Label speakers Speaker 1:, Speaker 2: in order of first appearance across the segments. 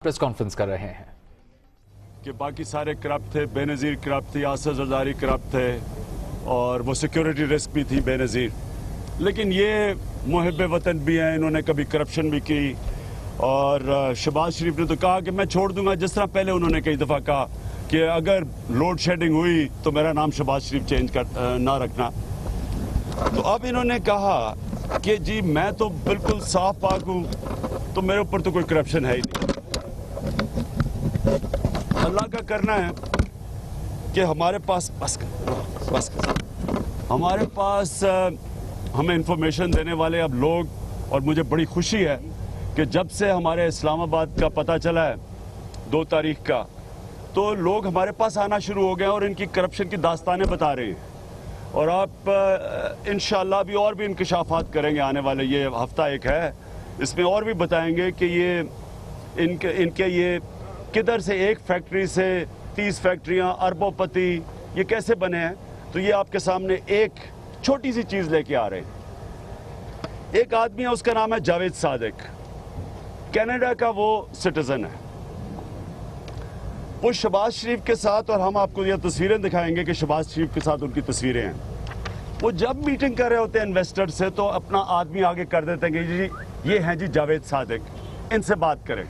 Speaker 1: Press conference कर रहे हैं
Speaker 2: कि बाकी सारे करप्ट थे, बेनज़ीर करप्ट थी, आसिफ ज़रदारी करप्ट थे और वो सिक्योरिटी रिस्क भी थी बेनज़ीर। लेकिन ये मुहिब वतन भी हैं, इन्होंने कभी करप्शन भी की। और शहबाज शरीफ ने तो कहा कि मैं छोड़ दूंगा, जिस तरह पहले उन्होंने कई दफ़ा कहा कि अगर लोड शेडिंग हुई तो मेरा नाम शहबाज शरीफ चेंज कर ना रखना। तो अब इन्होंने कहा कि जी मैं तो बिल्कुल साफ पाक हूँ, तो मेरे ऊपर तो कोई करप्शन है ही नहीं। अल्लाह का करना है कि हमारे पास हमारे पास हमें इंफॉर्मेशन देने वाले अब लोग, और मुझे बड़ी खुशी है कि जब से हमारे इस्लामाबाद का पता चला है 2 तारीख का, तो लोग हमारे पास आना शुरू हो गए और इनकी करप्शन की दास्तानें बता रहे हैं। और आप इंशाअल्लाह भी और भी इंकशाफात करेंगे आने वाले, ये हफ्ता एक है, इसमें और भी बताएंगे कि ये इनके ये किधर से एक फैक्ट्री से 30 फैक्ट्रियां, अरबोपति ये कैसे बने हैं। तो ये आपके सामने एक छोटी सी चीज़ लेके आ रहे हैं। एक आदमी है, उसका नाम है जावेद सादिक, कनाडा का वो सिटीजन है। वो शहबाज शरीफ के साथ, और हम आपको ये तस्वीरें दिखाएंगे कि शहबाज शरीफ के साथ उनकी तस्वीरें हैं, वो जब मीटिंग कर रहे होते हैं इन्वेस्टर से तो अपना आदमी आगे कर देते हैं कि जी ये हैं जी जावेद सादिक, इनसे बात करें,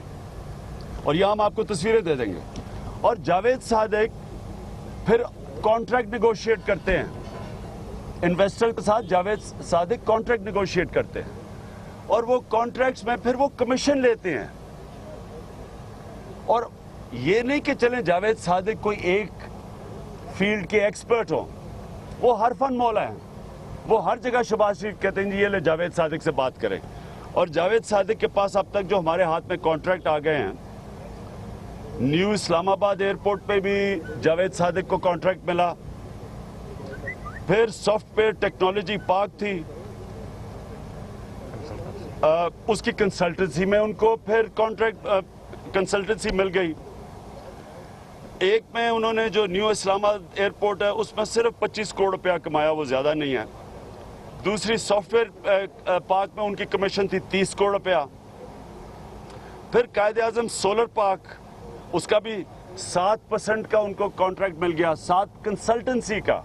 Speaker 2: और यह हम आपको तस्वीरें दे देंगे। और जावेद सादिक फिर कॉन्ट्रैक्ट नेगोशिएट करते हैं इन्वेस्टर के साथ। जावेद सादिक कॉन्ट्रैक्ट नेगोशिएट करते हैं और वो कॉन्ट्रैक्ट्स में फिर वो कमीशन लेते हैं। और ये नहीं कि चलें जावेद सादिक कोई एक फील्ड के एक्सपर्ट हो, वो हर फन मौला हैं, वो हर जगह शहबाज शरीफ कहते हैं जी ये ले जावेद सादिक से बात करें। और जावेद सादिक के पास अब तक जो हमारे हाथ में कॉन्ट्रैक्ट आ गए हैं, न्यू इस्लामाबाद एयरपोर्ट पे भी जावेद सादिक को कॉन्ट्रैक्ट मिला, फिर सॉफ्टवेयर टेक्नोलॉजी पार्क थी, उसकी कंसल्टेंसी में उनको फिर कॉन्ट्रैक्ट कंसल्टेंसी मिल गई। एक में उन्होंने जो न्यू इस्लामाबाद एयरपोर्ट है उसमें सिर्फ 25 करोड़ रुपया कमाया, वो ज़्यादा नहीं है। दूसरी सॉफ्टवेयर पार्क में उनकी कमीशन थी 30 करोड़ रुपया। फिर कायदे आज़म सोलर पार्क, उसका भी 7% का उनको कॉन्ट्रैक्ट मिल गया, 7 कंसल्टेंसी का।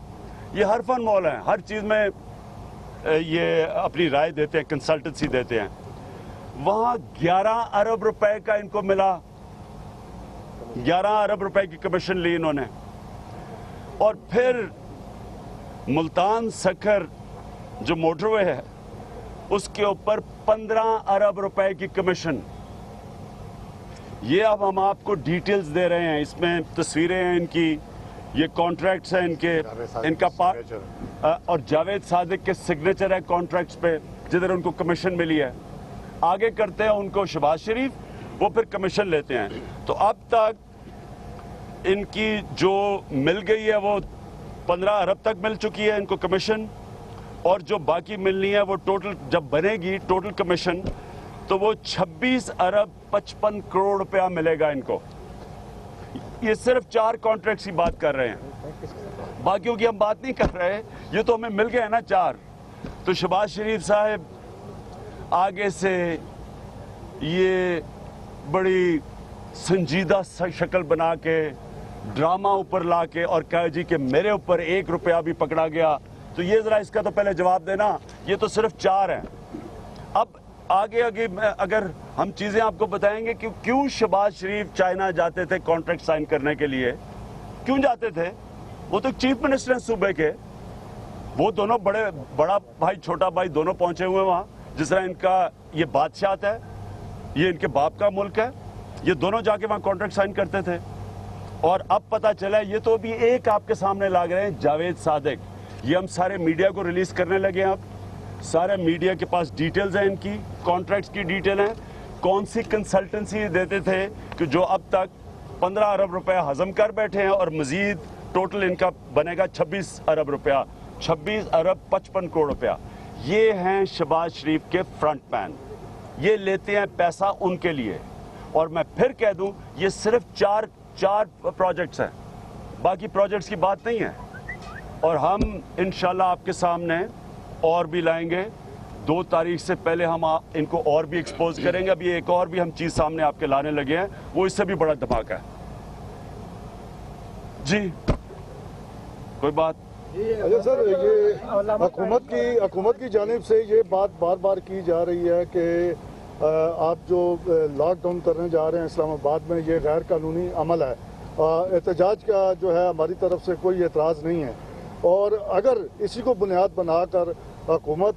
Speaker 2: ये हर फन मौल है, हर चीज़ में ये अपनी राय देते हैं, कंसल्टेंसी देते हैं। वहाँ 11 अरब रुपए का इनको मिला, 11 अरब रुपए की कमीशन ली इन्होंने। और फिर मुल्तान सखर जो मोटरवे है उसके ऊपर 15 अरब रुपए की कमीशन। ये अब हम आपको डिटेल्स दे रहे हैं, इसमें तस्वीरें हैं इनकी, ये कॉन्ट्रैक्ट्स हैं इनका पार्ट, और जावेद सादिक के सिग्नेचर है कॉन्ट्रैक्ट्स पे जिधर उनको कमीशन मिली है। आगे करते हैं उनको शहबाज शरीफ, वो फिर कमीशन लेते हैं। तो अब तक इनकी जो मिल गई है वो 15 अरब तक मिल चुकी है इनको कमीशन, और जो बाकी मिलनी है वो टोटल जब बनेगी टोटल कमीशन तो वो 26 अरब 55 करोड़ रुपया मिलेगा इनको। ये सिर्फ 4 कॉन्ट्रैक्ट्स की बात कर रहे हैं, बाकियों की हम बात नहीं कर रहे, ये तो हमें मिल गए ना 4। तो शहबाज शरीफ साहब आगे से ये बड़ी संजीदा शक्ल बना के ड्रामा ऊपर ला के और कहा जी कि मेरे ऊपर 1 रुपया भी पकड़ा गया, तो ये ज़रा इसका तो पहले जवाब देना। ये तो सिर्फ 4 हैं। अब आगे अगर हम चीज़ें आपको बताएंगे कि क्यों शहबाज शरीफ चाइना जाते थे कॉन्ट्रैक्ट साइन करने के लिए, क्यों जाते थे। वो तो चीफ मिनिस्टर हैं सूबे के, वो दोनों बड़ा भाई छोटा भाई दोनों पहुंचे हुए वहाँ। जिस तरह इनका ये बादशाहत है, ये इनके बाप का मुल्क है, ये दोनों जाके वहाँ कॉन्ट्रैक्ट साइन करते थे। और अब पता चला ये तो अभी एक आपके सामने लाग रहे हैं जावेद सादिक, ये हम सारे मीडिया को रिलीज करने लगे हैं। अब सारे मीडिया के पास डिटेल्स हैं, इनकी कॉन्ट्रैक्ट्स की डिटेल है, कौन सी कंसल्टेंसी देते थे कि जो अब तक 15 अरब रुपया हजम कर बैठे हैं, और मजीद टोटल इनका बनेगा 26 अरब रुपया, 26 अरब 55 करोड़ रुपया। ये हैं शहबाज शरीफ के फ्रंट मैन, ये लेते हैं पैसा उनके लिए। और मैं फिर कह दूं ये सिर्फ चार प्रोजेक्ट्स हैं, बाकी प्रोजेक्ट्स की बात नहीं है। और हम इंशाल्लाह आपके सामने और भी लाएंगे, 2 तारीख से पहले हम इनको और भी एक्सपोज करेंगे। अभी एक और भी हम चीज सामने आपके लाने लगे हैं, वो इससे भी बड़ा धमाका है। जी कोई बात?
Speaker 1: अच्छा सर, ये हुकूमत की जानिब से ये बात बार बार की जा रही है कि आप जो लॉकडाउन करने जा रहे हैं इस्लामाबाद में, ये गैर कानूनी अमल है। एहतजाज का जो है हमारी तरफ से कोई एतराज़ नहीं है, और अगर इसी को बुनियाद बनाकर हुकूमत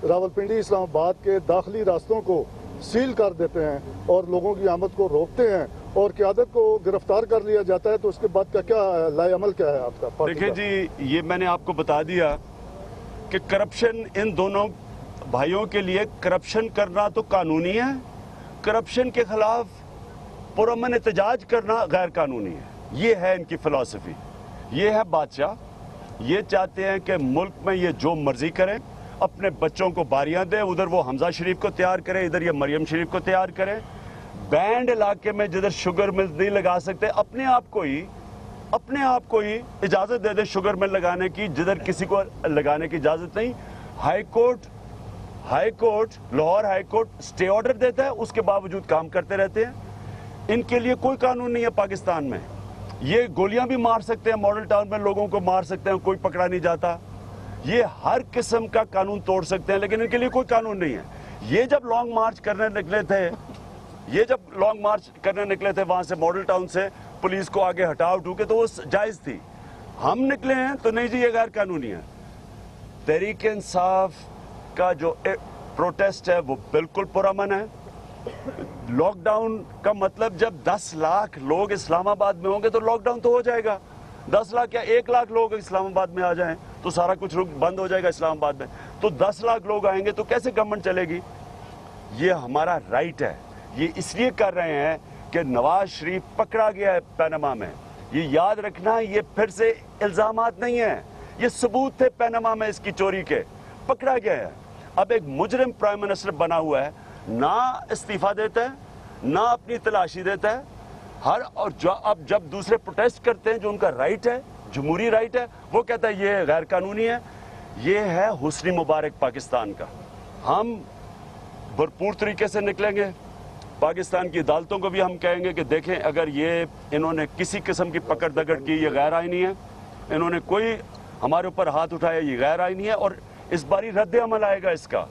Speaker 1: रावलपिंडी इस्लामाबाद के दाखिली रास्तों को सील कर देते हैं और लोगों की आमद को रोकते हैं और क़यादत को गिरफ्तार कर लिया जाता है, तो उसके बाद का क्या लाए अमल क्या है आपका?
Speaker 2: देखिए जी, ये मैंने आपको बता दिया कि करप्शन, इन दोनों भाइयों के लिए करप्शन करना तो कानूनी है, करप्शन के खिलाफ पुरअमन एहतजाज करना गैर कानूनी है। ये है इनकी फिलॉसफी, ये है बादशाह। ये चाहते हैं कि मुल्क में ये जो मर्जी करें, अपने बच्चों को बारियां दें, उधर वो हमजा शरीफ को तैयार करें, इधर ये मरियम शरीफ को तैयार करें। बैंड इलाके में जिधर शुगर मिल नहीं लगा सकते, अपने आप को ही इजाजत दे दे शुगर मिल लगाने की, जिधर किसी को लगाने की इजाजत नहीं। High court Lahore high court stay order देता है, उसके बावजूद काम करते रहते हैं। इनके लिए कोई कानून नहीं है पाकिस्तान में। ये गोलियां भी मार सकते हैं, मॉडल टाउन में लोगों को मार सकते हैं, कोई पकड़ा नहीं जाता। ये हर किस्म का कानून तोड़ सकते हैं, लेकिन इनके लिए कोई कानून नहीं है। ये जब लॉन्ग मार्च करने निकले थे वहां से, मॉडल टाउन से, पुलिस को आगे हटाओ के, तो वो जायज थी। हम निकले हैं तो नहीं जी, ये गैर कानूनी है। तहरीक इंसाफ का जो प्रोटेस्ट है वो बिल्कुल पुरअमन है। लॉकडाउन का मतलब जब 10 लाख लोग इस्लामाबाद में होंगे तो लॉकडाउन तो हो जाएगा। 10 लाख क्या 1 लाख लोग इस्लामाबाद में आ जाएं तो सारा कुछ बंद हो जाएगा इस्लामाबाद में। तो 10 लाख लोग आएंगे तो कैसे गवर्नमेंट चलेगी? ये हमारा राइट है। ये इसलिए कर रहे हैं कि नवाज शरीफ पकड़ा गया है पनामा में। ये याद रखना, ये फिर से इल्जामात नहीं है, ये सबूत थे पनामा में इसकी चोरी के, पकड़ा गया है। अब एक मुजरिम प्राइम मिनिस्टर बना हुआ है, ना इस्तीफा देता है, ना अपनी तलाशी देता है। और अब जब दूसरे प्रोटेस्ट करते हैं, जो उनका राइट है, जमहूरी राइट है, वो कहता है ये गैर कानूनी है। ये है हुस्नी मुबारक पाकिस्तान का। हम भरपूर तरीके से निकलेंगे। पाकिस्तान की अदालतों को भी हम कहेंगे कि देखें, अगर ये इन्होंने किसी किस्म की पकड़ दगड़ की, ये गैर आईनी है। इन्होंने कोई हमारे ऊपर हाथ उठाया, ये गैर आईनी है, और इस बारी रद्द अमल आएगा इसका।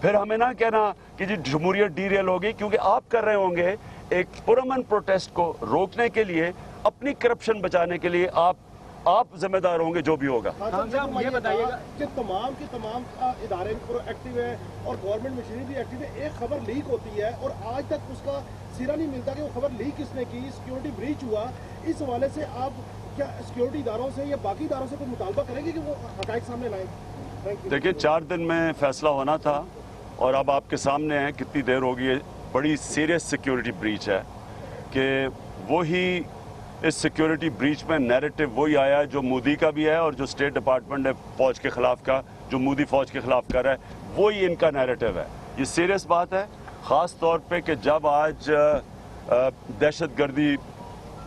Speaker 2: फिर हमें ना कहना कि जी जमहूरियत डीरेल होगी, क्योंकि आप कर रहे होंगे एक पुरअमन प्रोटेस्ट को रोकने के लिए, अपनी करप्शन बचाने के लिए आप जिम्मेदार होंगे जो भी होगा।
Speaker 3: ये बताइएगा कि तमाम की तमाम इदारे प्रोएक्टिव है और गवर्नमेंट मशीनरी भी एक्टिव है। एक खबर लीक होती है और आज तक उसका सिरा नहीं मिलता कि वो खबर लीक किसने की, सिक्योरिटी ब्रीच हुआ। इस हवाले से आप क्या सिक्योरिटी इदारों से या बाकी इदारों से कोई मुतालबा करेंगे कि वो हक़ाइक़ सामने लाएं?
Speaker 2: देखिए, 4 दिन में फैसला होना था और अब आपके सामने है कितनी देर होगी। है बड़ी सीरियस सिक्योरिटी ब्रीच है कि वही इस सिक्योरिटी ब्रीच में नैरेटिव वही आया है जो मोदी का भी है और जो स्टेट डिपार्टमेंट है फौज के खिलाफ का, जो मोदी फौज के खिलाफ कर रहा है, वही इनका नैरेटिव है। ये सीरियस बात है, ख़ास तौर पे कि जब आज दहशतगर्दी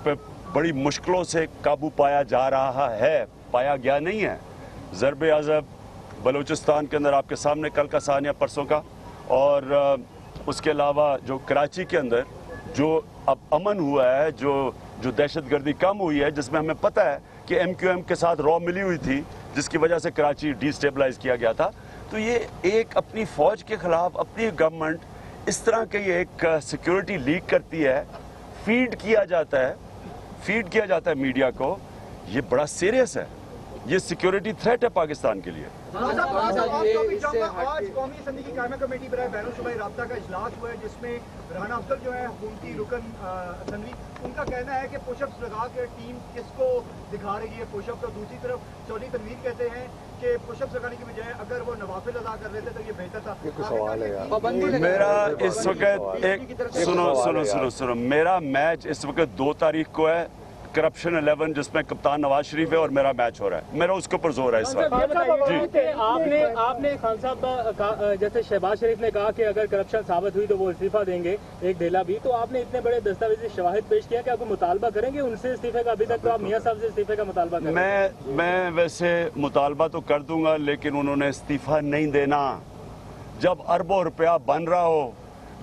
Speaker 2: पे बड़ी मुश्किलों से काबू पाया जा रहा है, पाया गया नहीं है। ज़रबे अज़ब बलूचिस्तान के अंदर आपके सामने कल का सानिया परसों का, और उसके अलावा जो कराची के अंदर जो अब अमन हुआ है, जो दहशतगर्दी कम हुई है, जिसमें हमें पता है कि MQM के साथ रॉ मिली हुई थी, जिसकी वजह से कराची डिस्टेबलाइज किया गया था। तो ये एक अपनी फ़ौज के ख़िलाफ़ अपनी गवर्नमेंट इस तरह के ये एक सिक्योरिटी लीक करती है, फीड किया जाता है मीडिया को। ये बड़ा सीरियस है, ये सिक्योरिटी थ्रेट है पाकिस्तान के लिए।
Speaker 3: आज कौमी असम्बली की कायमा कमेटी बराए बैनुल-सूबाई राब्ता का इजलास हुआ है, जिसमें राना अफजल जो है हुकूमती रुकन असम्बली, उनका कहना है कि पुशअप्स लगा के टीम किसको दिखा रही है पुशअप। तो दूसरी तरफ चौधरी तनवीर कहते हैं कि पुशअप्स लगाने की बजाय अगर वो नवाफिल अदा कर लेते तो ये बेहतर था।
Speaker 1: सवाल है यार।
Speaker 2: मेरा इस वक्त एक सुनो, मेरा मैच इस वक्त 2 तारीख को है, करप्शन 11, जिसमें कप्तान नवाज शरीफ है और मेरा मैच हो रहा है। मेरा उसके ऊपर जोर है इस वक्त।
Speaker 4: आपने खान साहब जैसे शहबाज शरीफ ने कहा कि अगर करप्शन साबित हुई तो वो इस्तीफा देंगे, एक ढेला भी, तो आपने इतने बड़े दस्तावेजी शवाहिद पेश किया कि आपको मुतालबा करेंगे उनसे इस्तीफे का? अभी तक तो आप मियां साहब से इस्तीफे का मुतालबा कर
Speaker 2: मैं वैसे मुतालबा तो कर दूंगा, लेकिन उन्होंने इस्तीफा नहीं देना। जब अरबों रुपया बन रहा हो,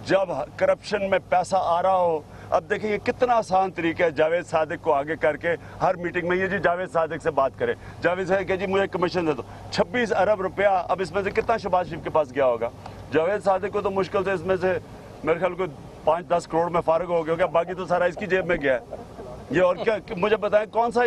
Speaker 2: जब करप्शन में पैसा आ रहा हो। अब देखिए ये कितना आसान तरीका है जावेद सादिक को आगे करके हर मीटिंग में ये जी जावेद सादिक से बात करें, जावेद सादिक कि जी मुझे कमीशन दे दो, 26 अरब रुपया। अब इसमें से कितना शहबाज शरीफ के पास गया होगा? जावेद सादिक को तो मुश्किल से इसमें से मेरे ख्याल को 5-10 करोड़ में फारग हो गया होगा, बाकी तो सारा इसकी जेब में गया है ये। और क्या मुझे बताएं कौन सा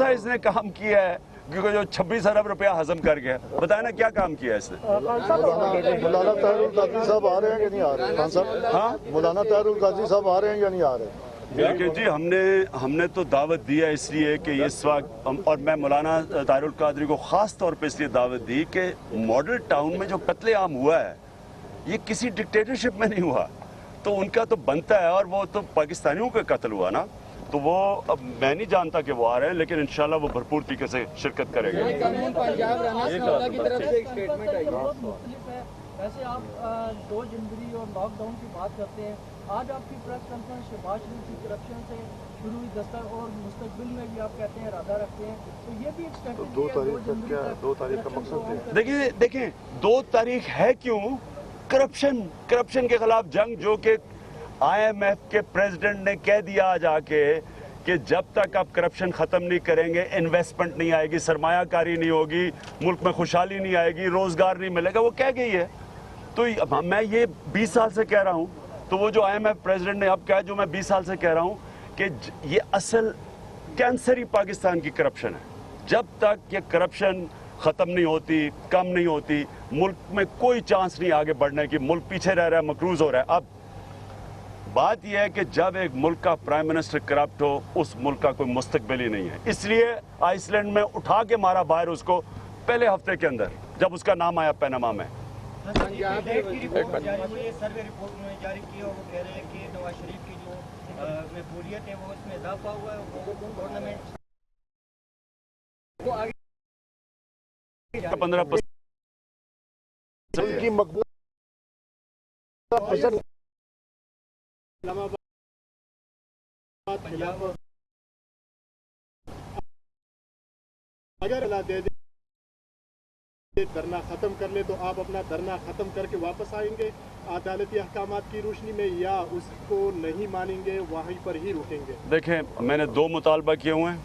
Speaker 2: इसने काम किया है क्योंकि जो 26 अरब रुपया हजम कर गया? बताए ना क्या काम किया है इसने?
Speaker 1: मौलाना ताहिरुल काजी साहब आ रहे हैं कि नहीं आ रहे? खान साहब,
Speaker 2: हाँ,
Speaker 1: मौलाना ताहिरुल काजी साहब आ रहे हैं या नहीं आ रहे?
Speaker 2: देखिए जी, हमने तो दावत दिया इसलिए कि इस वक्त, और मैं मौलाना ताहिरुल कादरी को ख़ास तौर पे इसलिए दावत दी कि मॉडल टाउन में जो कत्लेआम हुआ है ये किसी डिक्टेटरशिप में नहीं हुआ, तो उनका तो बनता है, और वो तो पाकिस्तानियों का कत्ल हुआ ना, तो वो अब मैं नहीं जानता कि वो आ रहे हैं, लेकिन इंशाल्लाह वो भरपूर तरीके से शिरकत करेंगे।
Speaker 5: पंजाब राना सनाउल्लाह की तरफ से एक स्टेटमेंट आई है।
Speaker 6: वैसे आप 2 जनवरी और लॉकडाउन की बात करते हैं, आज आपकी प्रेस कॉन्फ्रेंस शहबाज शरीफ की करप्शन से शुरू हुई दस्तर और मुस्तकबिल में भी आप कहते हैं इरादा रखते हैं, तो ये भी एक स्ट्रेटजी है। 2 तारीख का मकसद
Speaker 2: देखिए 2 तारीख है क्यों? करप्शन के खिलाफ जंग, जो कि IMF के प्रेसिडेंट ने कह दिया जाके कि जब तक आप करप्शन खत्म नहीं करेंगे इन्वेस्टमेंट नहीं आएगी, सरमायाकारी नहीं होगी, मुल्क में खुशहाली नहीं आएगी, रोजगार नहीं मिलेगा, वो कह गई है। तो मैं ये 20 साल से कह रहा हूँ, तो वो जो IMF प्रेसिडेंट ने अब कहा, जो मैं 20 साल से कह रहा हूँ कि ये असल कैंसर ही पाकिस्तान की करप्शन है। जब तक ये करप्शन खत्म नहीं होती, कम नहीं होती, मुल्क में कोई चांस नहीं आगे बढ़ने की, मुल्क पीछे रह रहा है, मकरूज हो रहा है। अब बात यह है कि जब एक मुल्क का प्राइम मिनिस्टर करप्ट हो, उस मुल्क का कोई मुस्तकबिल ही नहीं है। इसलिए आइसलैंड में उठा के मारा बाहर उसको पहले हफ्ते के अंदर, जब उसका नाम आया पैनामा में।
Speaker 3: पंजाब की रिपोर्ट जारी हुई है, सर्वे रिपोर्ट उन्होंने जारी की, और वो कह रहे हैं कि नवाज शरीफ की जो मकबूलियत है वो इसमें इजाफा हुआ है, वो गवर्नमेंट को आगे
Speaker 2: 15%
Speaker 1: उनकी मकबूल
Speaker 7: अगर अल्लाह दे दे धरना खत्म कर ले तो आप अपना धरना खत्म करके वापस आएंगे अदालती अहकामात की रोशनी में, या उसको नहीं मानेंगे वहीं पर ही रुकेंगे?
Speaker 2: देखें, मैंने 2 मुतालबा किए हुए हैं,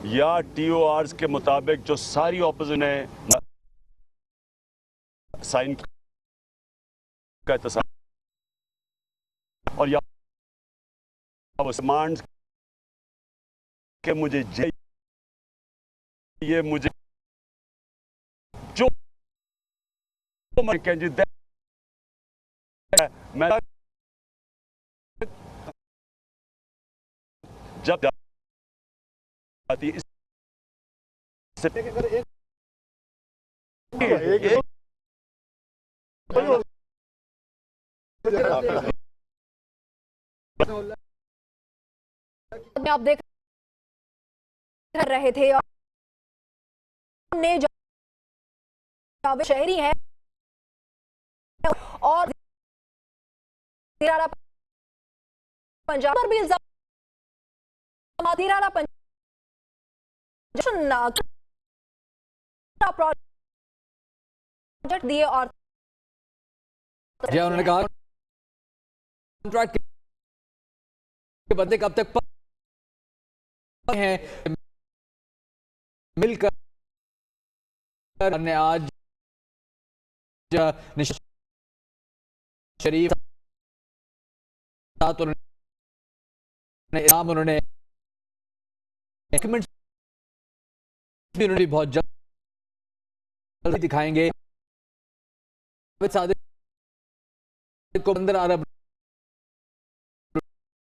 Speaker 2: या TORs के मुताबिक जो सारी ऑपोजिशन ने साइन का इत्तेसाम, और या डिमांड के मुझे ये मुझे जो मैं जब आती इस
Speaker 8: आप देख रहे थे जावेद शहरी है और पंजाब पर भी इल्जाम प्रोजेक्ट दिए, और
Speaker 5: उन्होंने कहा कॉन्ट्रैक्ट के बंदे कब तक हैं मिलकर ने आज शरीफ साथ उन्होंने डॉक्यूमेंट्स भी उन्होंने बहुत जल्द दिखाएंगे। को 15 अरब